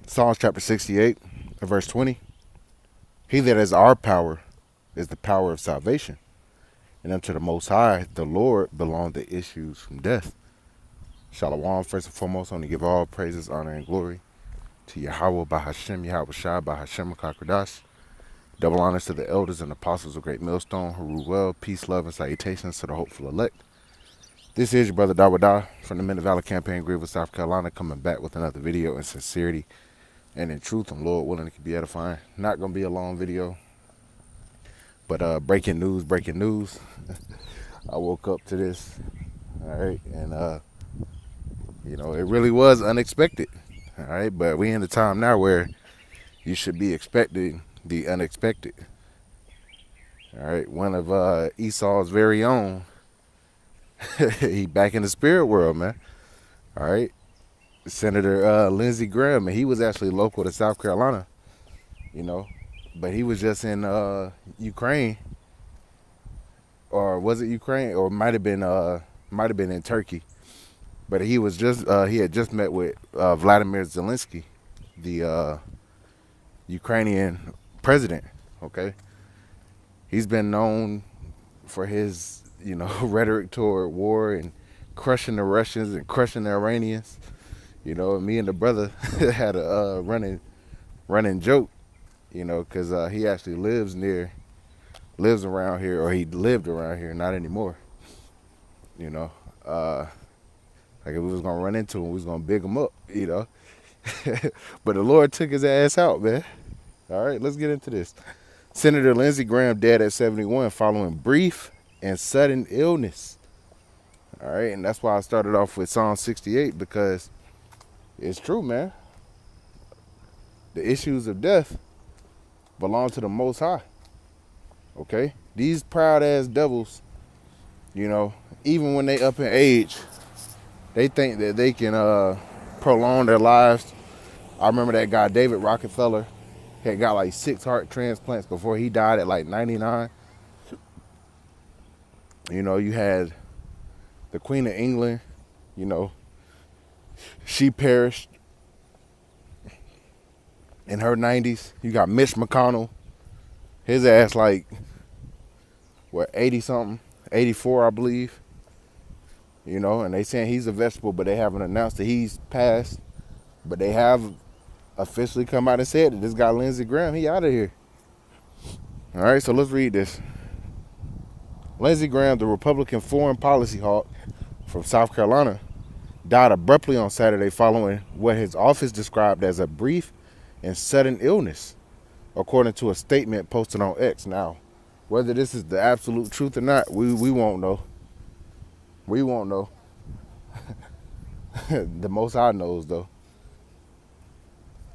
Psalms chapter 68, verse 20. He that is our power is the power of salvation. And unto the Most High, the Lord, belong the issues from death. Shalom, first and foremost, I want to give all praises, honor, and glory to Yahweh, Bahashem, Yahweh Shai, Bahashem, Makakradash. Double honors to the elders and apostles of Great Millstone, who rule well, peace, love, and salutations to the hopeful elect. This is your brother Dawada from the Men of Valor Campaign, Greenville, South Carolina, coming back with another video in sincerity and in truth, and Lord willing, it can be edifying. Not going to be a long video, but breaking news. I woke up to this, all right, and it really was unexpected, all right, but we in the time now where you should be expecting the unexpected, all right. One of Esau's very own, he back in the spirit world, man, all right. Senator Lindsey Graham, and he was actually local to South Carolina, but he was just in Ukraine, or was it Ukraine, or might have been in Turkey, but he was just he had just met with Vladimir Zelensky, the Ukrainian president. Okay, he's been known for his rhetoric toward war and crushing the Russians and crushing the Iranians. Me and the brother had a running joke, because he actually lives around here, or he lived around here, not anymore. Like if we was gonna run into him, we was gonna big him up, But the Lord took his ass out, man. All right, let's get into this. Senator Lindsey Graham dead at 71 following brief and sudden illness. All right, and that's why I started off with Psalm 68, because it's true, man. The issues of death belong to the Most High. Okay? These proud ass devils, even when they up in age, they think that they can prolong their lives. I remember that guy, David Rockefeller, had got like 6 heart transplants before he died at like 99. You had the Queen of England, she perished in her 90s. You got Mitch McConnell. His ass like, 80 something, 84, I believe. And they saying he's a vegetable, but they haven't announced that he's passed. But they have officially come out and said that this guy Lindsey Graham, he out of here. All right, so let's read this. Lindsey Graham, the Republican foreign policy hawk from South Carolina, died abruptly on Saturday following what his office described as a brief and sudden illness, according to a statement posted on X. Now, whether this is the absolute truth or not, we won't know. We won't know. The Most High knows, though.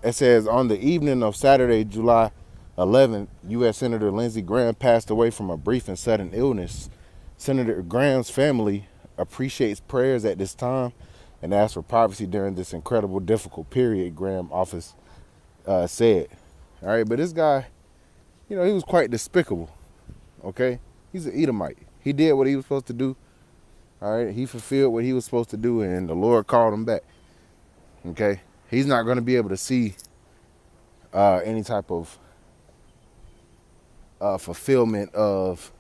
It says, on the evening of Saturday, July 11th, U.S. Senator Lindsey Graham passed away from a brief and sudden illness. Senator Graham's family appreciates prayers at this time and asks for privacy during this incredible, difficult period, Graham office said. All right, but this guy, he was quite despicable, okay? He's an Edomite. He did what he was supposed to do, all right? He fulfilled what he was supposed to do, and the Lord called him back, okay? He's not going to be able to see any type of fulfillment of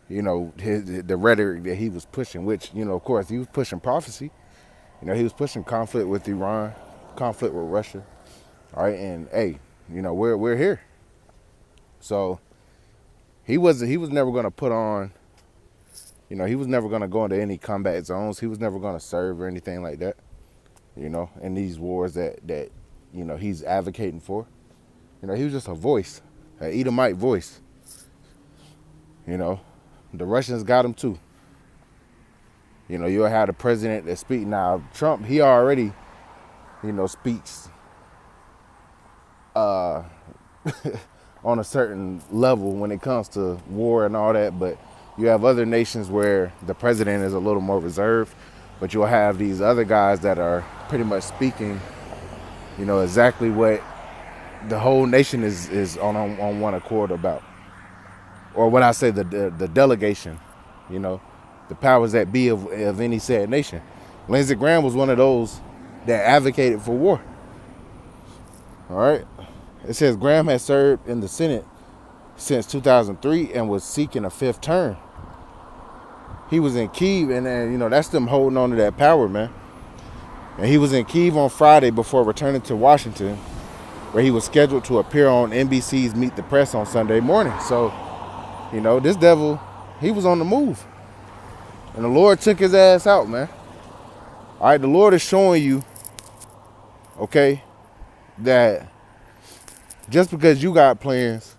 the rhetoric that he was pushing, which, of course, he was pushing prophecy. He was pushing conflict with Iran, conflict with Russia. All right, and hey, we're here. So he was never going to put on, he was never going to go into any combat zones. He was never going to serve or anything like that, in these wars that he's advocating for. He was just a voice, an Edomite voice. The Russians got him too. You'll have the president that speak. Now, Trump, he already, speaks on a certain level when it comes to war and all that. But you have other nations where the president is a little more reserved. But you'll have these other guys that are pretty much speaking, exactly what the whole nation is on one accord about. Or when I say the delegation, the powers that be of any said nation. Lindsey Graham was one of those that advocated for war. All right. It says Graham has served in the Senate since 2003 and was seeking a fifth term. He was in Kyiv, and then, that's them holding on to that power, man. And he was in Kyiv on Friday before returning to Washington, where he was scheduled to appear on NBC's Meet the Press on Sunday morning. So, this devil, he was on the move. And the Lord took his ass out, man. All right, the Lord is showing you, okay, that just because you got plans,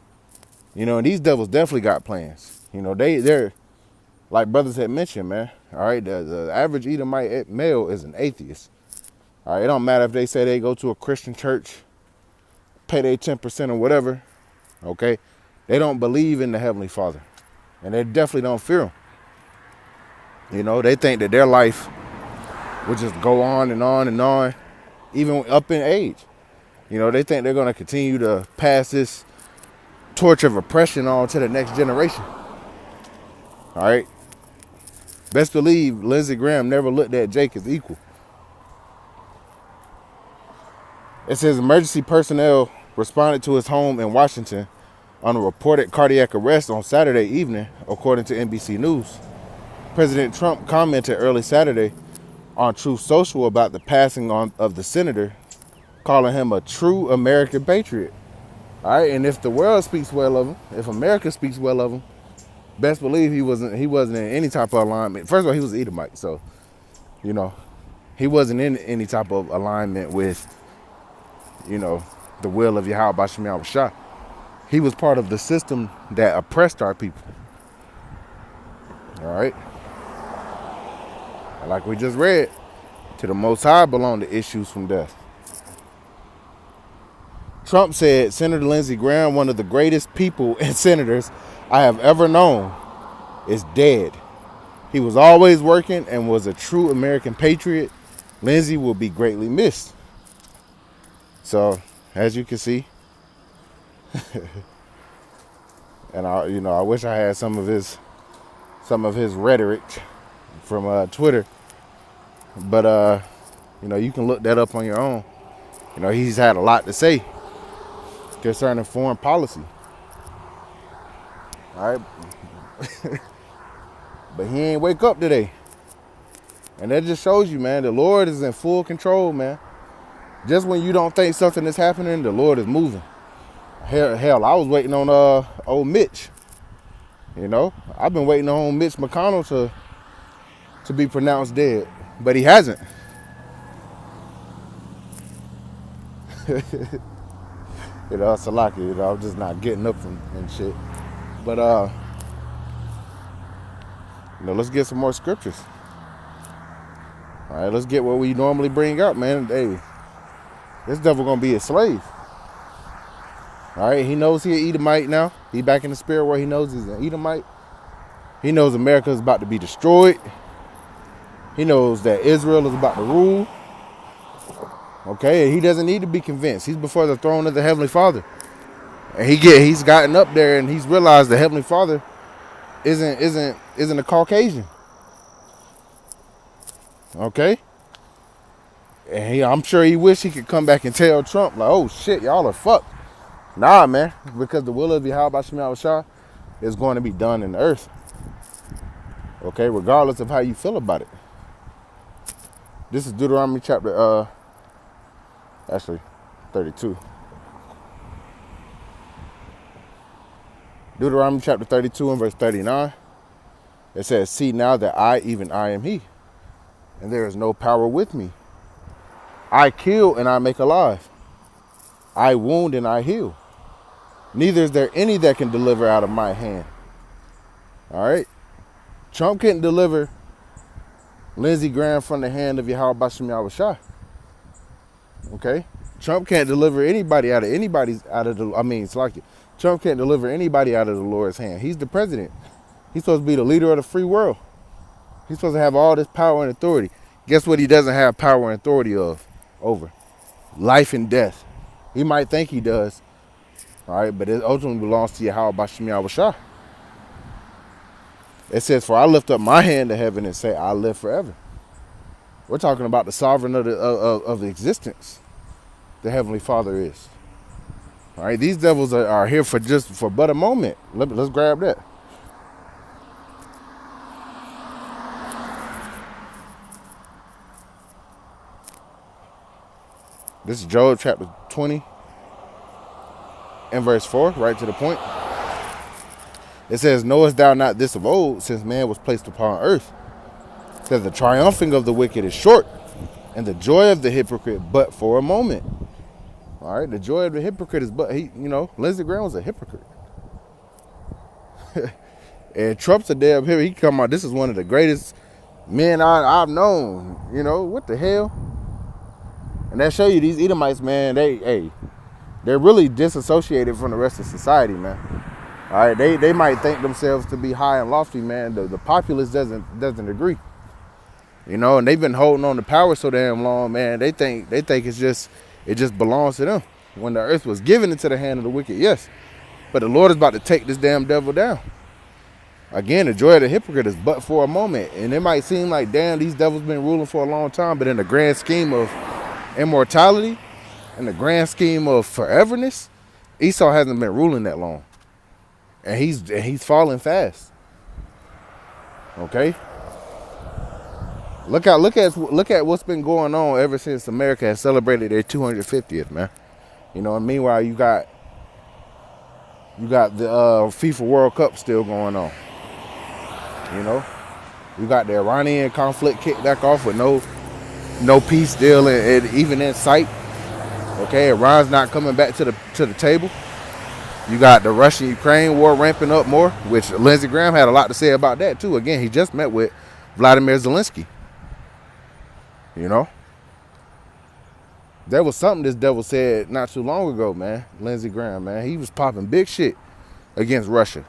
and these devils definitely got plans. They're, like brothers had mentioned, man. All right, the average Edomite male is an atheist. All right, it don't matter if they say they go to a Christian church, pay their 10% or whatever, okay? They don't believe in the Heavenly Father, and they definitely don't fear him. They think that their life will just go on and on and on, even up in age. They think they're going to continue to pass this torch of oppression on to the next generation. All right? Best believe Lindsey Graham never looked at Jake as equal. It says emergency personnel responded to his home in Washington on a reported cardiac arrest on Saturday evening, according to NBC News. President Trump commented early Saturday on Truth Social about the passing of the senator, calling him a true American patriot. All right, and if the world speaks well of him, if America speaks well of him, best believe he wasn't in any type of alignment. First of all, he was Edomite, so he wasn't in any type of alignment with the will of Yahweh Bashim Yahushua. He was part of the system that oppressed our people. All right. And like we just read, to the Most High belong the issues from death. Trump said Senator Lindsey Graham, one of the greatest people and senators I have ever known, is dead. He was always working and was a true American patriot. Lindsey will be greatly missed. So, as you can see, and I wish I had some of his rhetoric from Twitter, but you can look that up on your own. He's had a lot to say concerning foreign policy. All right, but he ain't wake up today, and that just shows you, man, the Lord is in full control, man. Just when you don't think something is happening, the Lord is moving. Hell, I was waiting on old Mitch. I've been waiting on Mitch McConnell to be pronounced dead, but he hasn't. Salaki, I'm just not getting up and shit. But let's get some more scriptures. All right, let's get what we normally bring up, man. Hey, this devil gonna be a slave. All right, he knows he an Edomite now. He back in the spirit where he knows he's an Edomite. He knows America is about to be destroyed. He knows that Israel is about to rule. Okay, and he doesn't need to be convinced. He's before the throne of the Heavenly Father, and he's gotten up there and he's realized the Heavenly Father isn't a Caucasian. Okay. And I'm sure he wish he could come back and tell Trump, like, oh shit, y'all are fucked. Nah, man, because the will of Yahweh Bashim Yahushua is going to be done in the earth. Okay, regardless of how you feel about it. This is Deuteronomy chapter 32. Deuteronomy chapter 32 and verse 39. It says, see now that I, even I am he, and there is no power with me. I kill and I make alive. I wound and I heal. Neither is there any that can deliver out of my hand. All right. Trump couldn't deliver Lindsey Graham from the hand of Yahweh Bashim Yahushua. Okay. Trump can't deliver anybody out of Trump can't deliver anybody out of the Lord's hand. He's the president. He's supposed to be the leader of the free world. He's supposed to have all this power and authority. Guess what he doesn't have power and authority over? Life and death. He might think he does. All right, but it ultimately belongs to Yahweh Bashim Yahushua. It says, for I lift up my hand to heaven and say, I live forever. We're talking about the sovereign of the existence. The Heavenly Father is. All right, these devils are here for but a moment. Let's grab that. This is Job chapter 20 and verse 4, right to the point. It says, knowest thou not this of old, since man was placed upon earth, that the triumphing of the wicked is short, and the joy of the hypocrite but for a moment. All right, the joy of the hypocrite is Lindsey Graham was a hypocrite. And Trump's a damn hypocrite. He come out, this is one of the greatest men I've known. What the hell? And that show you these Edomites, man, they're really disassociated from the rest of society, man. All right, they might think themselves to be high and lofty, man. The populace doesn't agree. And they've been holding on to power so damn long, man. They think it just belongs to them. When the earth was given into the hand of the wicked, yes. But the Lord is about to take this damn devil down. Again, the joy of the hypocrite is but for a moment. And it might seem like, damn, these devils been ruling for a long time, but in the grand scheme of immortality, in the grand scheme of foreverness, Esau hasn't been ruling that long. And he's falling fast. Okay? Look at what's been going on ever since America has celebrated their 250th, man. And meanwhile you got the FIFA World Cup still going on. You got the Iranian conflict kicked back off with no peace deal and even in sight. Okay, Iran's not coming back to the table. You got the Russian-Ukraine war ramping up more, which Lindsey Graham had a lot to say about that too. Again, he just met with Vladimir Zelensky. There was something this devil said not too long ago, man. Lindsey Graham, man, he was popping big shit against Russia.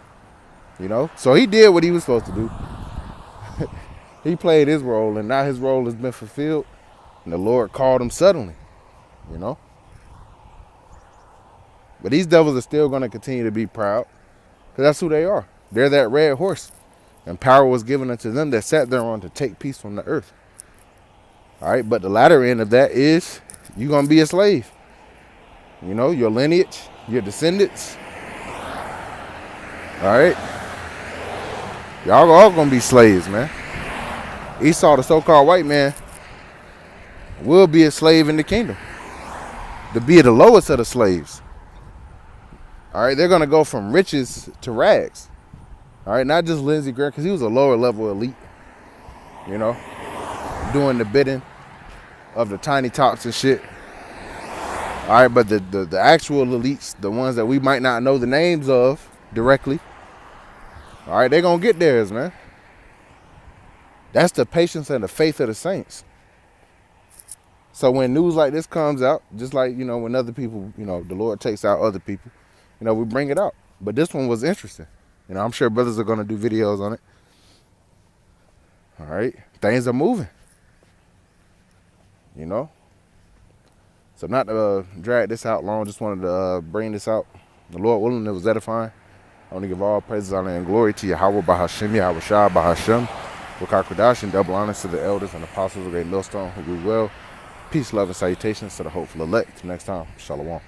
So he did what he was supposed to do. He played his role, and now his role has been fulfilled. And the Lord called him suddenly. But these devils are still going to continue to be proud, because that's who they are. They're that red horse. And power was given unto them that sat thereon to take peace from the earth. All right, but the latter end of that is you're going to be a slave. Your lineage, your descendants. All right. Y'all all going to be slaves, man. Esau, the so-called white man, will be a slave in the kingdom. To be the lowest of the slaves. All right, they're going to go from riches to rags. All right, not just Lindsey Graham, because he was a lower level elite, doing the bidding of the tiny tots and shit. All right, but the actual elites, the ones that we might not know the names of directly, all right, they're going to get theirs, man. That's the patience and the faith of the saints. So when news like this comes out, just like, when other people, the Lord takes out other people, we bring it out. But this one was interesting. I'm sure brothers are going to do videos on it. All right. Things are moving. So not to drag this out long, just wanted to bring this out. The Lord willing, it was edifying. I want to give all praises, honor, and glory to Yahweh Bahashem, Yahweh Shah Bahashem, Wakar Kodash, and double honors to the elders and apostles of Great Millstone who grew well. Peace, love, and salutations to the hopeful elect. Next time, Shalom.